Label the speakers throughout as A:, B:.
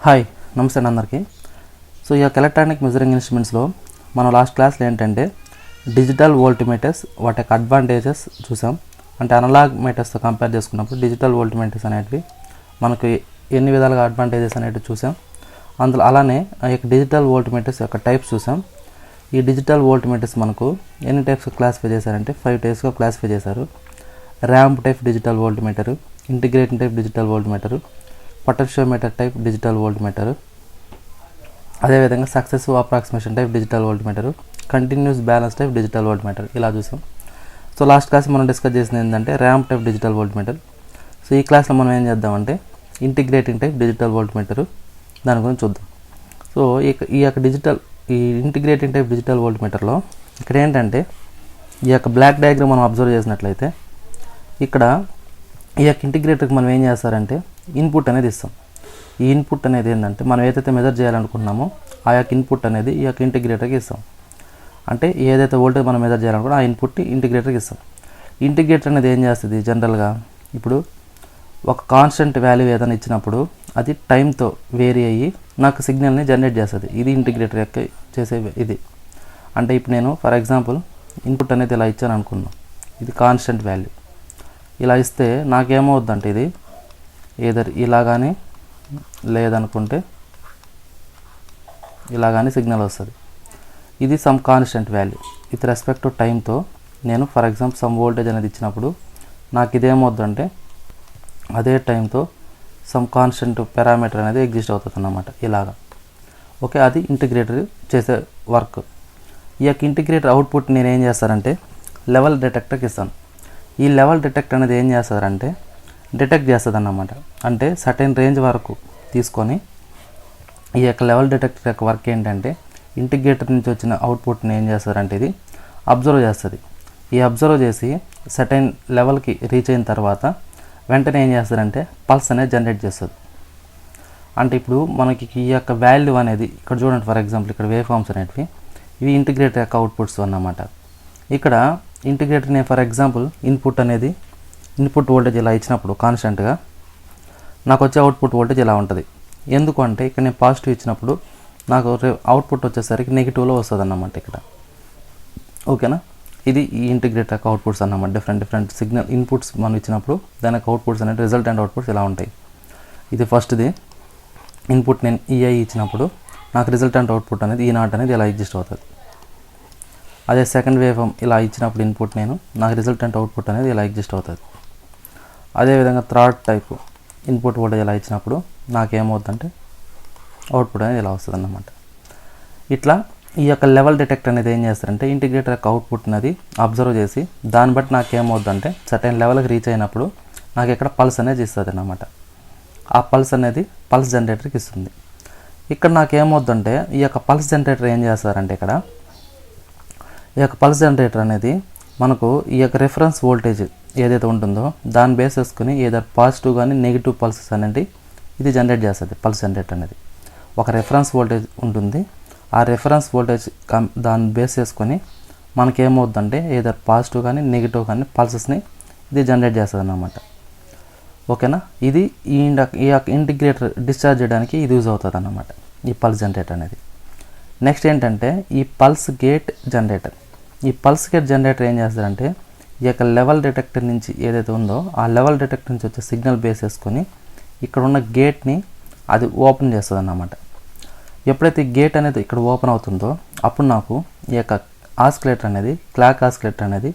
A: Hi నమస్తే అందరికీ. So ఈ యొక్క ఎలక్ట్రానిక్ మెజరింగ్ ఇన్స్ట్రుమెంట్స్లో మనం లాస్ట్ క్లాస్లో ఏంటంటే డిజిటల్ వోల్టీమీటర్స్ వాటి యొక్క అడ్వాంటేజెస్ చూసాం. అంటే అనలాగ్ మీటర్స్తో కంపేర్ చేసుకున్నప్పుడు డిజిటల్ వోల్టీమీటర్స్ అనేటివి మనకి ఎన్ని విధాలుగా అడ్వాంటేజెస్ అనేటివి చూసాం. అందులో అలానే ఆ యొక్క డిజిటల్ వోల్టీమీటర్స్ యొక్క టైప్స్ చూసాం. ఈ డిజిటల్ వోల్టీమీటర్స్ మనకు ఎన్ని టైప్స్ క్లాసిఫై చేశారంటే 5 టైప్స్గా క్లాసిఫై చేశారు. Ramp type digital voltmeter, integrating type digital voltmeter, potentiometer type digital voltmeter, అదేవిధంగా successive approximation type digital voltmeter, continuous balance type digital voltmeter ఇలా చూసాం. సో లాస్ట్ క్లాస్ మనం డిస్కస్ చేసింది ఏంటంటే ramp type digital voltmeter. So ఈ క్లాస్లో మనం ఏం చేద్దామంటే ఇంటిగ్రేటింగ్ టైప్ డిజిటల్ వోల్టీమీటర్ దాని గురించి చూద్దాం. సో ఈ ఇంటిగ్రేటింగ్ టైప్ డిజిటల్ వోల్టీమీటర్లో ఇక్కడ ఏంటంటే ఈ యొక్క బ్లాక్ డయాగ్రామ్ మనం అబ్జర్వ్ చేసినట్లయితే ఇక్కడ ఈ యొక్క ఇంటిగ్రేటర్కి మనం ఏం చేస్తారంటే ఇన్పుట్ అనేది ఇస్తాం. ఈ ఇన్పుట్ అనేది ఏంటంటే మనం ఏదైతే మెజర్ చేయాలనుకుంటున్నామో ఆ యొక్క ఇన్పుట్ అనేది ఈ యొక్క ఇంటిగ్రేటర్కి ఇస్తాం. అంటే ఏదైతే వోల్టేజ్ మనం మెజర్ చేయాలనుకుంటే ఆ ఇన్పుట్ని ఇంటిగ్రేటర్కి ఇస్తాం. ఇంటిగ్రేటర్ అనేది ఏం చేస్తుంది జనరల్గా ఇప్పుడు ఒక కాన్స్టెంట్ వాల్యూ ఏదైనా ఇచ్చినప్పుడు అది టైంతో వేరీ అయ్యి నాకు సిగ్నల్ని జనరేట్ చేస్తుంది. ఇది ఇంటిగ్రేటర్ యొక్క చేసే ఇది. అంటే ఇప్పుడు నేను ఫర్ ఎగ్జాంపుల్ ఇన్పుట్ అనేది ఇలా ఇచ్చాను అనుకున్నాను, ఇది కాన్స్టెంట్ వాల్యూ. ఇలా ఇస్తే నాకేమవుద్దంటే ఇది ఏదర్ ఇలా కానీ లేదనుకుంటే ఇలా కానీ సిగ్నల్ వస్తుంది. ఇది some constant value with respect to టైంతో నేను ఫర్ ఎగ్జాంపుల్ సమ్ వోల్టేజ్ అనేది ఇచ్చినప్పుడు నాకు ఇదేమవుద్దంటే అదే టైంతో సమ్ కాన్స్టెంట్ పారామీటర్ అనేది ఎగ్జిస్ట్ అవుతుంది అన్నమాట ఇలాగా. ఓకే, అది ఇంటిగ్రేటర్ చేసే వర్క్. ఈ యొక్క ఇంటిగ్రేటర్ అవుట్పుట్ నేను ఏం చేస్తానంటే లెవెల్ డిటెక్టర్కి ఇస్తాను. ఈ లెవెల్ డిటెక్టర్ అనేది ఏం చేస్తారంటే డిటెక్ట్ చేస్తుంది అన్నమాట. అంటే సర్టెన్ రేంజ్ వరకు తీసుకొని ఈ యొక్క లెవెల్ డిటెక్టర్ యొక్క వర్క్ ఏంటంటే ఇంటిగ్రేటర్ నుంచి వచ్చిన అవుట్పుట్ని ఏం చేస్తారంటే ఇది అబ్జర్వ్ చేస్తుంది. ఈ అబ్జర్వ్ చేసి సర్టెన్ లెవెల్కి రీచ్ అయిన తర్వాత వెంటనే ఏం చేస్తారంటే పల్స్ అనేది జనరేట్ చేస్తుంది. అంటే ఇప్పుడు మనకి ఈ యొక్క వాల్యూ అనేది ఇక్కడ చూడండి, ఫర్ ఎగ్జాంపుల్ ఇక్కడ వేవ్ ఫామ్స్ అనేటివి ఇవి ఇంటిగ్రేటర్ యొక్క అవుట్పుట్స్ అన్నమాట. ఇక్కడ ఇంటిగ్రేటర్ నేను ఫర్ ఎగ్జాంపుల్ ఇన్పుట్ వోల్టేజ్ ఇలా ఇచ్చినప్పుడు కాన్స్టెంట్గా నాకు వచ్చే అవుట్పుట్ వోల్టేజ్ ఇలా ఉంటుంది. ఎందుకు అంటే ఇక్కడ నేను పాజిటివ్ ఇచ్చినప్పుడు నాకు అవుట్పుట్ వచ్చేసరికి నెగిటివ్లో వస్తుంది అన్నమాట ఇక్కడ. ఓకేనా, ఇది ఈ ఇంటిగ్రేటర్ యొక్క అవుట్పుట్స్ అన్నమాట. డిఫరెంట్ సిగ్నల్ ఇన్పుట్స్ మనం ఇచ్చినప్పుడు దానికి అవుట్పుట్స్ అనేది రిజల్ట్ అండ్ అవుట్పుట్స్ ఇలా ఉంటాయి. ఇది ఫస్ట్ది ఇన్పుట్ నేను ఈఐ ఇచ్చినప్పుడు నాకు రిజల్ట్ అండ్ అవుట్పుట్ అనేది ఈ0 అనేది ఇలా ఎగ్జిస్ట్ అవుతుంది. అదే సెకండ్ వేవ్ ఇలా ఇచ్చినప్పుడు ఇన్పుట్ నాకు రిజల్ట్ అండ్ అవుట్పుట్ అనేది ఇలా ఎగ్జిస్ట్ అవుతుంది. అదేవిధంగా థర్డ్ టైపు ఇన్పుట్ వోల్టేజ్ ఇలా ఇచ్చినప్పుడు నాకేమవుతుందంటే అవుట్పుట్ అనేది ఇలా వస్తుంది అన్నమాట. ఇట్లా ఈ యొక్క లెవెల్ డిటెక్టర్ అనేది ఏం చేస్తారంటే ఇంటిగ్రేటర్ యొక్క అవుట్పుట్ అనేది అబ్జర్వ్ చేసి దాన్ని బట్టి నాకేమవుతుందంటే సర్టెన్ లెవెల్కి రీచ్ అయినప్పుడు నాకు ఇక్కడ పల్స్ అనేది ఇస్తుంది అన్నమాట. ఆ పల్స్ అనేది పల్స్ జనరేటర్కి ఇస్తుంది. ఇక్కడ నాకేమవుతుందంటే ఈ యొక్క పల్స్ జనరేటర్ ఏం చేస్తారంటే ఇక్కడ ఈ యొక్క పల్స్ జనరేటర్ అనేది మనకు ఈ యొక్క రిఫరెన్స్ వోల్టేజ్ ఏదైతే ఉంటుందో దాన్ని బేస్ చేసుకుని ఏదో పాజిటివ్ కానీ నెగిటివ్ పల్సెస్ అనేది ఇది జనరేట్ చేస్తుంది. పల్స్ జనరేటర్ అనేది ఒక రిఫరెన్స్ వోల్టేజ్ ఉంటుంది. ఆ రిఫరెన్స్ వోల్టేజ్ దాన్ని బేస్ చేసుకొని మనకేమవుతుందంటే ఏదో పాజిటివ్ కానీ నెగిటివ్ కానీ పల్సెస్ని ఇది జనరేట్ చేస్తుంది అన్నమాట. ఓకేనా, ఇది ఈ యొక్క ఇంటిగ్రేటర్ డిశ్చార్జ్ చేయడానికి ఇది యూజ్ అవుతుంది అన్నమాట ఈ పల్స్ జనరేటర్ అనేది. నెక్స్ట్ ఏంటంటే ఈ పల్స్ గేట్ జనరేటర్. ఈ పల్స్ గేట్ జనరేటర్ ఏం చేస్తారంటే ఈ యొక్క లెవెల్ డిటెక్టర్ నుంచి ఏదైతే ఉందో ఆ లెవెల్ డిటెక్టర్ నుంచి వచ్చే సిగ్నల్ బేస్ చేసుకొని ఇక్కడ ఉన్న గేట్ని అది ఓపెన్ చేస్తుంది అన్నమాట. ఎప్పుడైతే ఈ గేట్ అనేది ఇక్కడ ఓపెన్ అవుతుందో అప్పుడు నాకు ఈ యొక్క ఆస్కిలేటర్ అనేది క్లాక్ ఆస్కిలేటర్ అనేది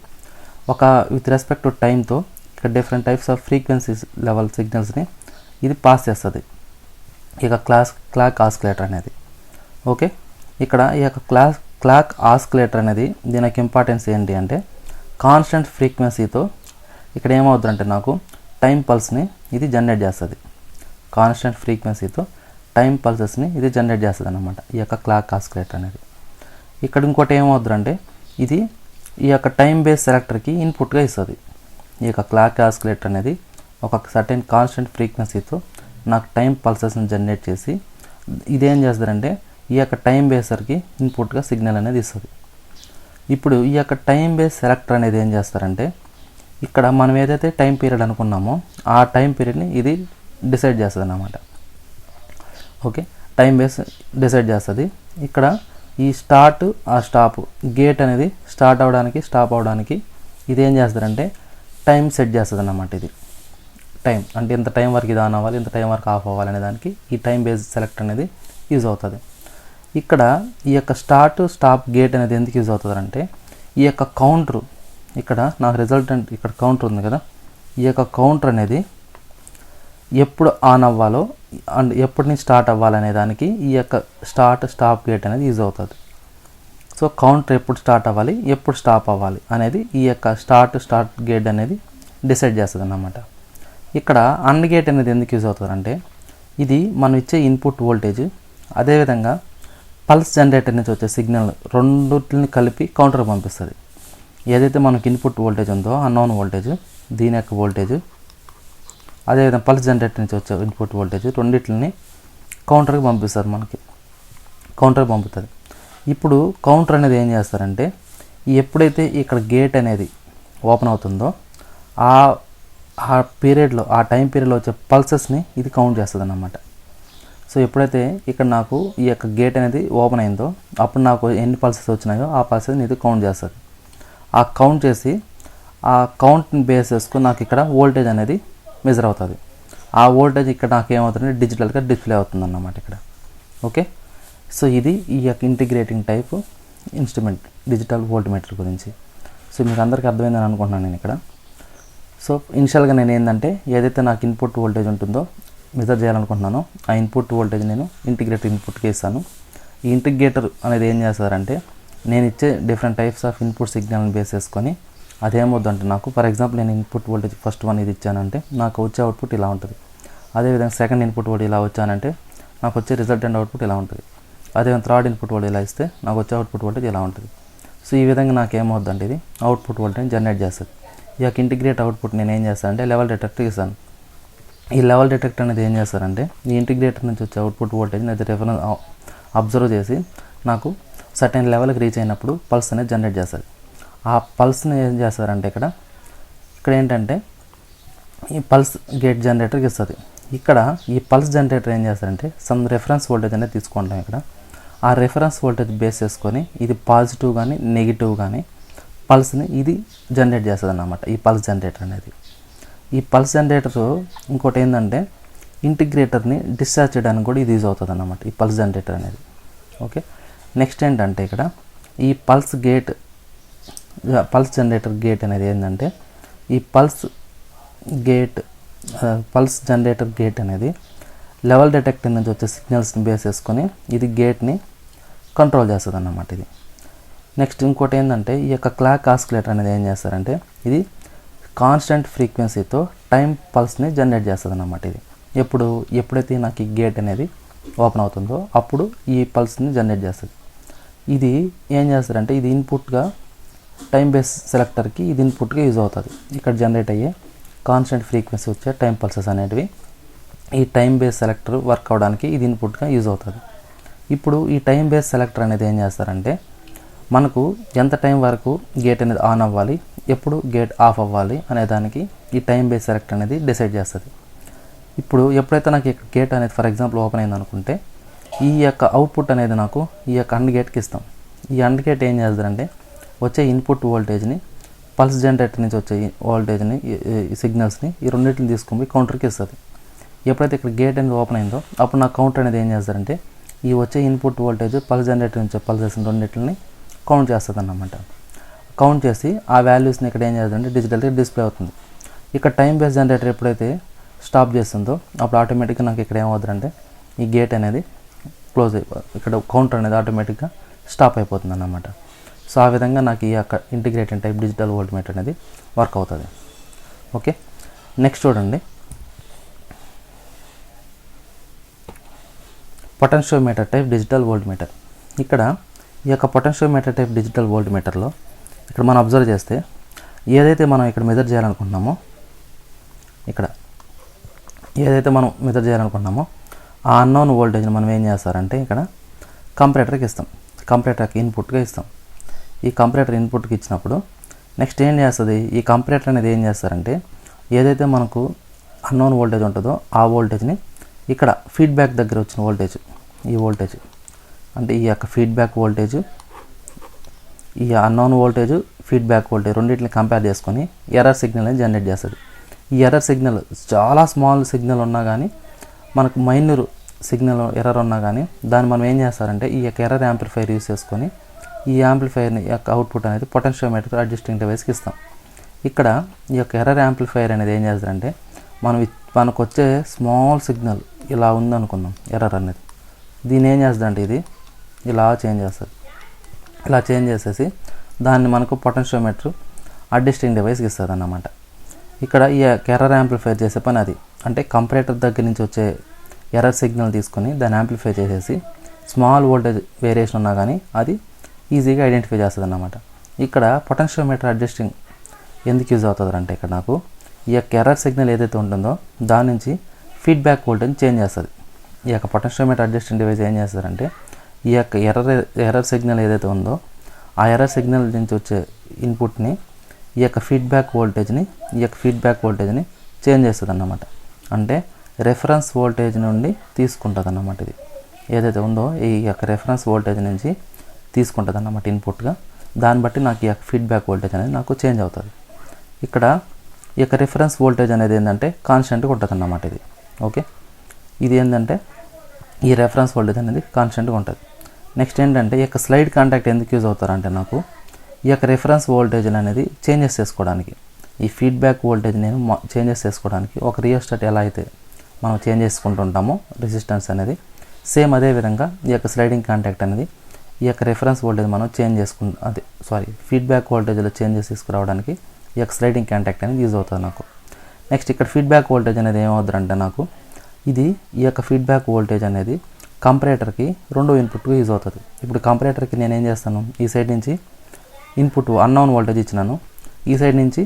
A: ఒక విత్ రెస్పెక్ట్ టు టైంతో ఇక్కడ different types of frequencies level సిగ్నల్స్ని ఇది పాస్ చేస్తుంది ఈ యొక్క క్లాక్ ఆస్కిలేటర్ అనేది. ఓకే, ఇక్కడ ఈ యొక్క క్లాక్ ఆస్కిలేటర్ అనేది దీని యొక్క ఇంపార్టెన్స్ ఏంటి అంటే కాన్స్టెంట్ ఫ్రీక్వెన్సీతో ఇక్కడ ఏమవుతుందంటే నాకు టైం పల్స్ని ఇది జనరేట్ చేస్తుంది. కాన్స్టెంట్ ఫ్రీక్వెన్సీతో టైం పల్సెస్ని ఇది జనరేట్ చేస్తుంది అన్నమాట ఈ యొక్క క్లాక్ ఆస్కిలేటర్ అనేది. ఇక్కడ ఇంకోటి ఏమవుతుందంటే ఇది ఈ యొక్క టైం బేస్ సెలెక్టర్కి ఇన్పుట్గా ఇస్తుంది. ఈ యొక్క క్లాక్ ఆస్కిలేటర్ అనేది ఒక సర్టెన్ కాన్స్టెంట్ ఫ్రీక్వెన్సీతో నాకు టైం పల్సెస్ని జనరేట్ చేసి ఇదేం చేస్తారంటే ఈ యొక్క టైం బేసర్కి ఇన్పుట్గా సిగ్నల్ అనేది ఇస్తుంది. ఇప్పుడు ఈ యొక్క టైం బేస్ సెలెక్టర్ అనేది ఏం చేస్తారంటే ఇక్కడ మనం ఏదైతే టైం పీరియడ్ అనుకున్నామో ఆ టైం పీరియడ్ని ఇది డిసైడ్ చేస్తుంది అన్నమాట. ఓకే, టైం బేస్ డిసైడ్ చేస్తుంది. ఇక్కడ ఈ స్టార్ట్ ఆ స్టాప్ గేట్ అనేది స్టార్ట్ అవ్వడానికి స్టాప్ అవ్వడానికి ఇది ఏం చేస్తారంటే టైం సెట్ చేస్తుంది అన్నమాట. ఇది టైం అంటే ఇంత టైం వరకు ఇది ఆన్ అవ్వాలి, ఇంత టైం వరకు ఆఫ్ అవ్వాలి అనే దానికి ఈ టైం బేస్ సెలెక్ట్ అనేది యూజ్ అవుతుంది. ఇక్కడ ఈ యొక్క స్టార్ట్ స్టాప్ గేట్ అనేది ఎందుకు యూజ్ అవుతుంది అంటే ఈ యొక్క కౌంటర్ ఇక్కడ నాకు రిజల్టెంట్ ఇక్కడ కౌంటర్ ఉంది కదా, ఈ యొక్క కౌంటర్ అనేది ఎప్పుడు ఆన్ అవ్వాలో అండ్ ఎప్పటి నుంచి స్టార్ట్ అవ్వాలనే దానికి ఈ యొక్క స్టార్ట్ స్టాప్ గేట్ అనేది యూజ్ అవుతుంది. సో కౌంటర్ ఎప్పుడు స్టార్ట్ అవ్వాలి ఎప్పుడు స్టాప్ అవ్వాలి అనేది ఈ యొక్క స్టార్ట్ గేట్ అనేది డిసైడ్ చేస్తుంది అన్నమాట. ఇక్కడ అండ్ గేట్ అనేది ఎందుకు యూజ్ అవుతుందంటే ఇది మనం ఇచ్చే ఇన్పుట్ వోల్టేజ్ అదేవిధంగా పల్స్ జనరేటర్ నుంచి వచ్చే సిగ్నల్ రెండింటిని కలిపి కౌంటర్కి పంపిస్తుంది. ఏదైతే మనకి ఇన్పుట్ వోల్టేజ్ ఉందో అన్నోన్ వోల్టేజ్ దీని యొక్క వోల్టేజ్ అదేవిధంగా పల్స్ జనరేటర్ నుంచి వచ్చే ఇన్పుట్ వోల్టేజ్ రెండింటిని కౌంటర్కి పంపిస్తారు, మనకి కౌంటర్కి పంపుతుంది. ఇప్పుడు కౌంటర్ అనేది ఏం చేస్తారంటే ఎప్పుడైతే ఇక్కడ గేట్ అనేది ఓపెన్ అవుతుందో ఆ పీరియడ్లో ఆ టైం పీరియడ్లో వచ్చే పల్సెస్ని ఇది కౌంట్ చేస్తుంది అన్నమాట. సో ఎప్పుడైతే ఇక్కడ నాకు ఈ యొక్క గేట్ అనేది ఓపెన్ అయిందో అప్పుడు నాకు ఎన్ని పల్సెస్ వచ్చినాయో ఆ పల్సెస్ని ఇది కౌంట్ చేస్తుంది. ఆ కౌంట్ చేసి ఆ కౌంట్ని బేస్ చేసుకుని నాకు ఇక్కడ వోల్టేజ్ అనేది మెజర్ అవుతుంది. ఆ వోల్టేజ్ ఇక్కడ నాకు ఏమవుతుందంటే డిజిటల్గా డిస్ప్లే అవుతుంది అన్నమాట ఇక్కడ. ఓకే, సో ఇది ఈ యొక్క integrating type instrument digital voltmeter గురించి. సో మీకు అందరికీ అర్థమైందని అనుకుంటున్నాను నేను ఇక్కడ. సో ఇనిషియల్గా నేను ఏంటంటే ఏదైతే నాకు ఇన్పుట్ వోల్టేజ్ ఉంటుందో మెజర్ చేయాలనుకుంటున్నానో ఆ ఇన్పుట్ వోల్టేజ్ నేను ఇంటిగ్రేటర్ ఇన్పుట్కి ఇస్తాను. ఈ ఇంటిగ్రేటర్ అనేది ఏం చేస్తారంటే నేను ఇచ్చే డిఫరెంట్ టైప్స్ ఆఫ్ ఇన్పుట్ సిగ్నల్ని బేస్ చేసుకొని అదేమవుద్దంటే నాకు ఫర్ ఎగ్జాంపుల్ నేను ఇన్పుట్ వోల్టేజ్ ఫస్ట్ వన్ ఇది ఇచ్చానంటే నాకు వచ్చే అవుట్పుట్ ఇలా ఉంటుంది. అదేవిధంగా సెకండ్ ఇన్పుట్ వోల్టేజ్ ఇలా వచ్చానంటే నాకు వచ్చే రిజల్టెంట్ అవుట్పుట్ ఇలా ఉంటుంది. అదేవిధంగా థర్డ్ ఇన్పుట్ వోల్టేజ్ ఇలా ఇస్తే నాకు వచ్చే అవుట్పుట్ వోల్టేజ్ ఇలా ఉంటుంది. సో ఈ విధంగా నాకు ఏమవుద్దంటే ఇది అవుట్పుట్ వోల్టేజ్ జనరేట్ చేస్తుంది. ఈ యొక్క ఇంటిగ్రేట్ అవుట్పుట్ నేను ఏం చేస్తానంటే లెవెల్ డిటెక్టర్ ఇస్తాను. ఈ లెవెల్ డిటెక్టర్ అనేది ఏం చేస్తారంటే ఈ ఇంటిగ్రేటర్ నుంచి వచ్చే అవుట్పుట్ వోల్టేజ్ అది రిఫరెన్స్ అబ్జర్వ్ చేసి నాకు సర్టెన్ లెవెల్కి రీచ్ అయినప్పుడు పల్స్ అనేది జనరేట్ చేస్తుంది. ఆ పల్స్ని ఏం చేస్తారంటే ఇక్కడ ఏంటంటే ఈ పల్స్ గేట్ జనరేటర్కి ఇస్తుంది. ఇక్కడ ఈ పల్స్ జనరేటర్ ఏం చేస్తారంటే సమ్ రెఫరెన్స్ వోల్టేజ్ అనేది తీసుకుంటాం. ఇక్కడ ఆ రెఫరెన్స్ వోల్టేజ్ బేస్ చేసుకొని ఇది పాజిటివ్ కానీ నెగిటివ్ కానీ పల్స్ని ఇది జనరేట్ చేస్తుంది అన్నమాట. ఈ పల్స్ జనరేటర్ అనేది ఈ పల్స్ జనరేటర్ ఇంకోటి ఏంటంటే ఇంటిగ్రేటర్ని డిశ్చార్జ్ చేయడానికి కూడా ఇది యూజ్ అవుతుంది అన్నమాట ఈ పల్స్ జనరేటర్ అనేది. ఓకే, నెక్స్ట్ ఏంటంటే ఇక్కడ ఈ పల్స్ జనరేటర్ గేట్ అనేది ఏంటంటే ఈ పల్స్ జనరేటర్ గేట్ అనేది లెవెల్ డిటెక్టర్ నుంచి వచ్చే సిగ్నల్స్ని బేస్ చేసుకొని ఇది గేట్ని కంట్రోల్ చేస్తుంది అన్నమాట ఇది. నెక్స్ట్ ఇంకోటి ఏంటంటే ఈ యొక్క క్లాక్ ఆసిలేటర్ అనేది ఏం చేస్తారంటే ఇది కాన్స్టెంట్ ఫ్రీక్వెన్సీతో టైం పల్స్ని జనరేట్ చేస్తుంది అన్నమాట. ఇది ఎప్పుడైతే నాకు ఈ గేట్ అనేది ఓపెన్ అవుతుందో అప్పుడు ఈ పల్స్ని జనరేట్ చేస్తుంది. ఇది ఏం చేస్తారంటే ఇది ఇన్పుట్గా టైం బేస్ సెలెక్టర్కి ఇది ఇన్పుట్గా యూజ్ అవుతుంది. ఇక్కడ జనరేట్ అయ్యే కాన్స్టెంట్ ఫ్రీక్వెన్సీ వచ్చే టైం పల్సెస్ అనేటివి ఈ టైం బేస్ సెలెక్టర్ వర్క్ అవడానికి ఇది ఇన్పుట్గా యూజ్ అవుతుంది. ఇప్పుడు ఈ టైం బేస్ సెలెక్టర్ అనేది ఏం చేస్తారంటే మనకు ఎంత టైం వరకు గేట్ అనేది ఆన్ అవ్వాలి ఎప్పుడు గేట్ ఆఫ్ అవ్వాలి అనే దానికి ఈ టైం బేస్ సెలెక్టర్ అనేది డిసైడ్ చేస్తుంది. ఇప్పుడు ఎప్పుడైతే నాకు గేట్ అనేది ఫర్ ఎగ్జాంపుల్ ఓపెన్ అయింది అనుకుంటే ఈ యొక్క అవుట్పుట్ అనేది నాకు ఈ యొక్క అండ్ గేట్కి ఇస్తాం. ఈ అండ్ గేట్ ఏం చేస్తారంటే వచ్చే ఇన్పుట్ వోల్టేజ్ని పల్స్ జనరేటర్ నుంచి వచ్చే వోల్టేజ్ని సిగ్నల్స్ని ఈ రెండింటిని తీసుకొని కౌంటర్కి ఇస్తుంది. ఎప్పుడైతే ఇక్కడ గేట్ అనేది ఓపెన్ అయిందో అప్పుడు నా కౌంటర్ అనేది ఏం చేస్తారంటే ఈ వచ్చే ఇన్పుట్ వోల్టేజ్ పల్స్ జనరేటర్ నుంచి పల్సెస్ రెండింటిని కౌంట్ చేస్తుంది అన్నమాట. కౌంట్ చేసి ఆ వాల్యూస్ని ఇక్కడ ఏం చేస్తుందంటే డిజిటల్గా డిస్ప్లే అవుతుంది. ఇక్కడ టైం బేస్ జనరేటర్ ఎప్పుడైతే స్టాప్ చేస్తుందో అప్పుడు ఆటోమేటిక్గా నాకు ఇక్కడ ఏమవుతుందంటే ఈ గేట్ అనేది క్లోజ్ అయిపోతుంది. ఇక్కడ కౌంటర్ అనేది ఆటోమేటిక్గా స్టాప్ అయిపోతుంది అన్నమాట. సో ఆ విధంగా నాకు ఈ యొక్క ఇంటిగ్రేటెడ్ టైప్ డిజిటల్ వోల్ట్మీటర్ అనేది వర్క్ అవుతుంది. ఓకే, నెక్స్ట్ చూడండి పొటెన్షియోమీటర్ టైప్ డిజిటల్ వోల్ట్మీటర్. ఇక్కడ ఈ యొక్క పొటెన్షియోమీటర్ టైప్ డిజిటల్ వోల్ట్మీటర్లో ఇక్కడ మనం అబ్జర్వ్ చేస్తే ఏదైతే మనం ఇక్కడ మెజర్ చేయాలనుకుంటున్నామో ఆ అన్నోన్ వోల్టేజ్ని మనం ఏం చేస్తారంటే ఇక్కడ కంపరేటర్కి ఇస్తాం. కంపరేటర్కి ఇన్పుట్గా ఇస్తాం. ఈ కంపరేటర్ ఇన్పుట్కి ఇచ్చినప్పుడు నెక్స్ట్ ఏం చేస్తుంది ఈ కంపరేటర్ అనేది ఏం చేస్తారంటే ఏదైతే మనకు అన్నోన్ వోల్టేజ్ ఉంటుందో ఆ వోల్టేజ్ని ఇక్కడ ఫీడ్బ్యాక్ దగ్గర వచ్చిన వోల్టేజ్, ఈ వోల్టేజ్ అంటే ఈ యొక్క ఫీడ్బ్యాక్ వోల్టేజ్, ఈ అన్నోన్ వోల్టేజ్, ఫీడ్బ్యాక్ వోల్టేజ్ రెండింటిని కంపేర్ చేసుకొని ఎర్రర్ సిగ్నల్ని జనరేట్ చేస్తుంది. ఈ ఎర్రర్ సిగ్నల్ చాలా స్మాల్ సిగ్నల్ ఉన్నా కానీ, మనకు మైనర్ సిగ్నల్ ఎర్రర్ ఉన్నా కానీ దాన్ని మనం ఏం చేస్తారంటే ఈ యొక్క ఎర్రర్ యాంప్లిఫైర్ యూస్ చేసుకొని ఈ యాంప్లిఫైర్ని యొక్క అవుట్పుట్ అనేది పొటెన్షియోమీటర్ అడ్జస్టింగ్ డివైస్కి ఇస్తాం. ఇక్కడ ఈ యొక్క ఎర్రర్ యాంప్లిఫైర్ అనేది ఏం చేస్తారంటే మనకు వచ్చే స్మాల్ సిగ్నల్ ఇలా ఉందనుకుందాం ఎర్రర్ అనేది, దీన్ని ఏం చేస్తుందంటే ఇది ఇలా చేంజ్ చేస్తుంది. ఇలా చేంజ్ చేసేసి దాన్ని మనకు పొటెన్షియోమీటర్ అడ్జస్టింగ్ డివైస్కి ఇస్తుంది అన్నమాట. ఇక్కడ ఈ ఎర్రర్ యాంప్లిఫైర్ చేసే పని అది, అంటే కంపరేటర్ దగ్గర నుంచి వచ్చే ఎర్రర్ సిగ్నల్ తీసుకొని దాన్ని యాంప్లిఫై చేసేసి స్మాల్ వోల్టేజ్ వేరియేషన్ ఉన్నా కానీ అది ఈజీగా ఐడెంటిఫై చేస్తుంది అన్నమాట. ఇక్కడ పొటెన్షియోమీటర్ అడ్జస్టింగ్ ఎందుకు యూజ్ అవుతుంది అంటే ఇక్కడ నాకు ఈ యొక్క ఎర్రర్ సిగ్నల్ ఏదైతే ఉంటుందో దాని నుంచి ఫీడ్బ్యాక్ వోల్టేజ్ చేంజ్ చేస్తుంది. ఈ యొక్క పొటెన్షియోమీటర్ అడ్జస్టింగ్ డివైస్ ఏం చేస్తారంటే ఈ యొక్క ఎర్రర్ సిగ్నల్ ఏదైతే ఉందో ఆ ఎర్రర్ సిగ్నల్ నుంచి వచ్చే ఇన్పుట్ని ఈ యొక్క ఫీడ్బ్యాక్ వోల్టేజ్ని చేంజ్ చేస్తుంది అన్నమాట. అంటే రెఫరెన్స్ వోల్టేజ్ నుండి తీసుకుంటుంది అన్నమాట. ఇది ఏదైతే ఉందో ఈ యొక్క రెఫరెన్స్ వోల్టేజ్ నుంచి తీసుకుంటుంది అన్నమాట ఇన్పుట్గా. దాన్ని బట్టి నాకు ఈ యొక్క ఫీడ్బ్యాక్ వోల్టేజ్ అనేది నాకు చేంజ్ అవుతుంది. ఇక్కడ ఈ యొక్క రిఫరెన్స్ వోల్టేజ్ అనేది ఏంటంటే కాన్స్టెంట్గా ఉంటుంది అన్నమాట ఇది. ఓకే, ఇది ఏంటంటే ఈ రెఫరెన్స్ వోల్టేజ్ అనేది కాన్స్టెంట్గా ఉంటుంది. నెక్స్ట్ ఏంటంటే ఈ యొక్క స్లైడ్ కాంటాక్ట్ ఎందుకు యూజ్ అవుతారంటే నాకు ఈ యొక్క రిఫరెన్స్ వోల్టేజ్ అనేది చేంజెస్ చేసుకోవడానికి, ఈ ఫీడ్బ్యాక్ వోల్టేజ్ నేను చేంజెస్ చేసుకోవడానికి ఒక రియోస్టాట్ ఎలా అయితే మనం చేంజ్ చేసుకుంటుంటామో రెసిస్టెన్స్ అనేది సేమ్ అదే విధంగా ఈ యొక్క స్లైడింగ్ కాంటాక్ట్ అనేది ఈ యొక్క రిఫరెన్స్ వోల్టేజ్ మనం ఫీడ్బ్యాక్ వోల్టేజ్లో చేంజెస్ తీసుకురావడానికి ఈ యొక్క స్లైడింగ్ కాంటాక్ట్ అనేది యూజ్ అవుతుంది నాకు. నెక్స్ట్ ఇక్కడ ఫీడ్బ్యాక్ వోల్టేజ్ అనేది ఏమవుతుందంటే నాకు ఇది ఈ యొక్క ఫీడ్బ్యాక్ వోల్టేజ్ అనేది కంపరేటర్కి రెండో ఇన్పుట్గా యూజ్ అవుతుంది. ఇప్పుడు కంపరేటర్కి నేను ఏం చేస్తాను, ఈ సైడ్ నుంచి ఇన్పుట్ అన్నోన్ వోల్టేజ్ ఇచ్చినాను, ఈ సైడ్ నుంచి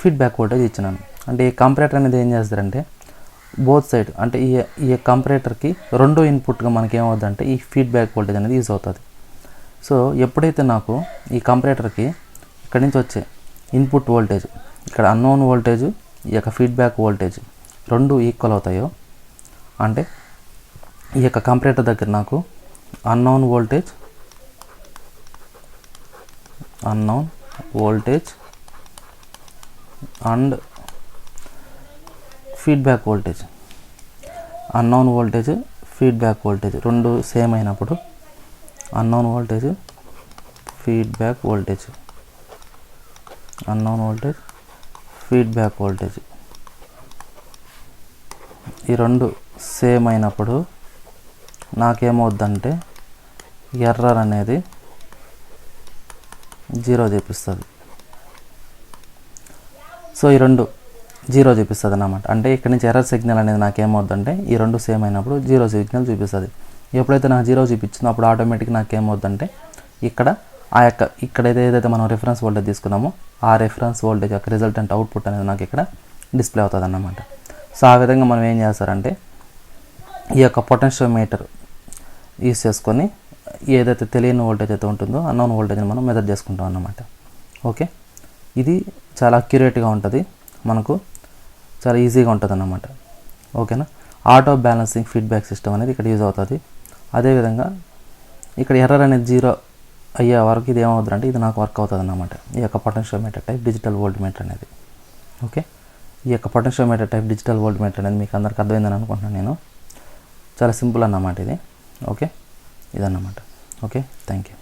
A: ఫీడ్బ్యాక్ వోల్టేజ్ ఇచ్చినాను. అంటే ఈ కంపరేటర్ అనేది ఏం చేస్తారంటే బోత్ సైడ్ అంటే ఈ కంపరేటర్కి రెండో ఇన్పుట్గా మనకి ఏమవుతుందంటే ఈ ఫీడ్బ్యాక్ వోల్టేజ్ అనేది యూజ్ అవుతుంది. సో ఎప్పుడైతే నాకు ఈ కంపరేటర్కి ఇక్కడి నుంచి వచ్చే ఇన్పుట్ వోల్టేజ్, ఇక్కడ అన్నోన్ వోల్టేజ్, ఈ యొక్క ఫీడ్బ్యాక్ వోల్టేజ్ రెండు ఈక్వల్ అవుతాయో, అంటే ఈ యొక్క కంపరేటర్ దగ్గర నాకు unknown voltage and feedback voltage రెండు సేమ్ అయినప్పుడు అన్నోన్ వోల్టేజ్ ఫీడ్బ్యాక్ వోల్టేజ్ ఈ రెండు సేమ్ అయినప్పుడు నాకేమవుద్దంటే ఎర్రర్ అనేది 0 చూపిస్తుంది. సో ఈ రెండు 0 చూపిస్తుంది అన్నమాట. అంటే ఇక్కడ నుంచి ఎర్రర్ సిగ్నల్ అనేది నాకేమవుద్దంటే ఈ రెండు సేమ్ అయినప్పుడు 0 సిగ్నల్ చూపిస్తుంది. ఎప్పుడైతే నాకు 0 చూపించిందో అప్పుడు ఆటోమేటిక్గా నాకేమవుద్దంటే ఇక్కడ ఏదైతే మనం రిఫరెన్స్ వోల్టేజ్ తీసుకున్నామో ఆ రిఫరెన్స్ వోల్టేజ్ యొక్క రిజల్టెంట్ అవుట్పుట్ అనేది నాకు ఇక్కడ డిస్ప్లే అవుతుంది అన్నమాట. సో ఆ విధంగా మనం ఏం చేస్తారంటే ఈ యొక్క పొటెన్షియోమీటర్ యూస్ చేసుకొని ఏదైతే తెలియని వోల్టేజ్ అయితే ఉంటుందో అన్నోన్ వోల్టేజ్ని మనం మెజర్ చేసుకుంటాం అన్నమాట. ఓకే, ఇది చాలా అక్యురేట్గా ఉంటుంది, మనకు చాలా ఈజీగా ఉంటుంది అన్నమాట. ఓకేనా, ఆటో బ్యాలెన్సింగ్ ఫీడ్బ్యాక్ సిస్టమ్ అనేది ఇక్కడ యూజ్ అవుతుంది. అదేవిధంగా ఇక్కడ ఎర్రర్ అనేది 0 అయ్యే వరకు ఇది ఏమవుతుందంటే ఇది నాకు వర్క్ అవుతుంది అన్నమాట. ఈ యొక్క పొటెన్షియోమీటర్ టైప్ డిజిటల్ వోల్ట్మీటర్ అనేది. ఓకే, ఈ యొక్క పొటెన్షియోమీటర్ టైప్ డిజిటల్ వోల్ట్మీటర్ అనేది మీకు అందరికి అర్థమైందని అనుకుంటున్నాను నేను. చాలా సింపుల్ అన్నమాట ఇది. ఓకే, ఇదన్నమాట. Okay, thank you.